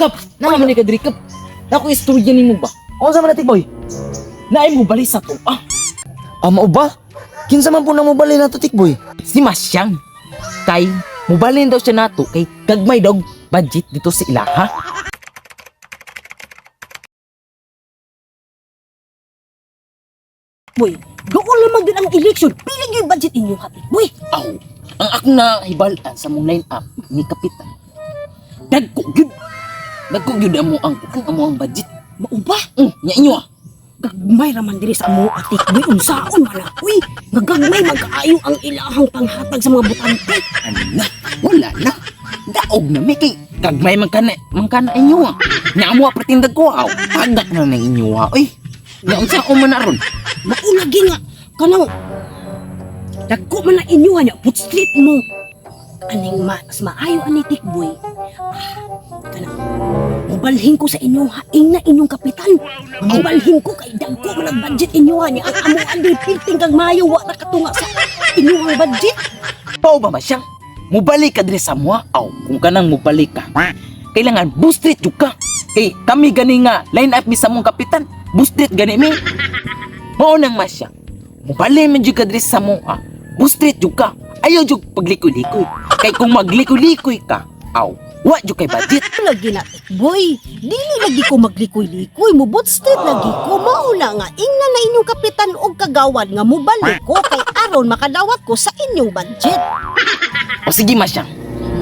Kap, naman ni kadiri kap. Naku istorya nimo ba? O sa man natik boy? Naay mo bali sa to. Mao ba? Kinsa man po na mo bali na to tikboy? Si Masyang. Kay mubalin daw siya nato kay kagmay daw budget dito sa ilaha. Boy, doon lamang din ang eleksyon. Piling yung budget inyo hati. Boy, Aw, ang akong nahibalaan sa mong line up ni Kapitan. Dagko gyud. Dagko gyud amo ang budget. mauba. Nya inyo Gagmay raman diri sa mo atik. Boy, unsaon man na. Uy, gagmay mag-aayo ang ilahang panghatag sa mga butante. Ala, wala na. Daog na may kay kagmay man kana inyo Nya amo pretindag ko aw. Tagak na ng inyo Uy, nya unsa o man na ron? Maulagi nga. Kanang, dagko man na inyo niya. Put street mo. Aning mas maayo ani tikboy. Kanang, mubalhin ko sa inyo ha. Ing na inyong kapitan. Mubalhin ko kay dagko man ang budget inyo niya. Ang amo andi pilting kag maayo wa na katunga sa inyong budget. Pao ba Masyang? Mubalik ka diri sa mua aw. Kung kanang mubalik ka, kailangan boostrit jud ka. Kay kami gani nga line up mi sa mong kapitan. Boostrit gani mi. Mao nang Masyang. Mubalik man jud ka diri sa mua. Boostrit jud ka. Ayaw jud paglikoy-likoy. Kay kung maglikoy-likoy ka, aw, wa jud kay budget. Lagi na boy. Dili lagi ko maglikoy-likoy. Mubot street lagi ko. Mauna nga ingna na inyong kapitan og kagawad nga mubalik ko kay aron makadawat ko sa inyong budget. O sige Masyang.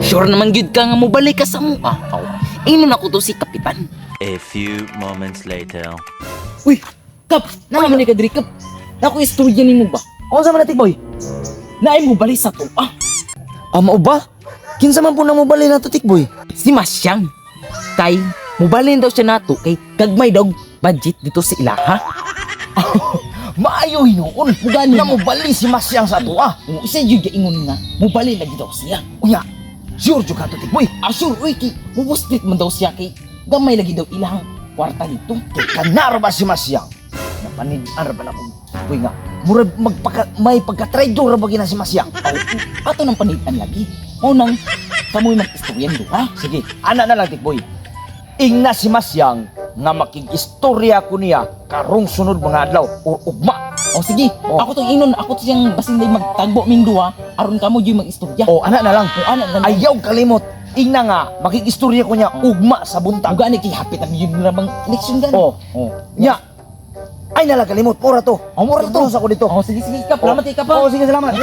Sure naman gyud ka nga mubalik ka sa mua. Aw, ino na ko to si kapitan. A few moments later. Uy, Kap, naman ni kadiri Kap. Naku istorya nimo ba? O sa man natik boy? Naay mo bali sa to. Mao ba? Kinsa man po na mo bali na to tikboy? Si Masyang. Kay mubalin daw siya nato kay kagmay daw budget dito sa ilaha. Maayo hinuon. Mugani Na mo bali si Masyang sa ato Isa jud ka ingon nga mubalin lagi daw siya. Unya, sure jud ka to tikboy. Sure, uy, kay mubustrit man daw siya kay gamay lagi daw ilang kwarta dito. Kay kanar ba si Masyang? Napanid-an ra ba na kung tikboy nga. Murag may pagka-traitor ra ba gina si Masyang? Ato nang panitan lagi. O nang kamoy mag-istoryan do ha. Sige, ana na lang tikboy. Ingna si Masyang nga makig-istorya ko niya karong sunod mga adlaw o ugma. O sige, ako tong inon, ako to siyang basin day magtagbo ming duha aron kamo jud mag-istorya. O ana na lang. ana na lang. Ayaw kalimot. Ingna nga makig-istorya ko niya ugma sa buntag. Ugani kay hapit ang yun na bang eleksyon gani. Nya. Ay nalang kalimot, mura to. Mura to. Sa ko dito. Sige, Kap. Salamat kay Kap. Sige, salamat.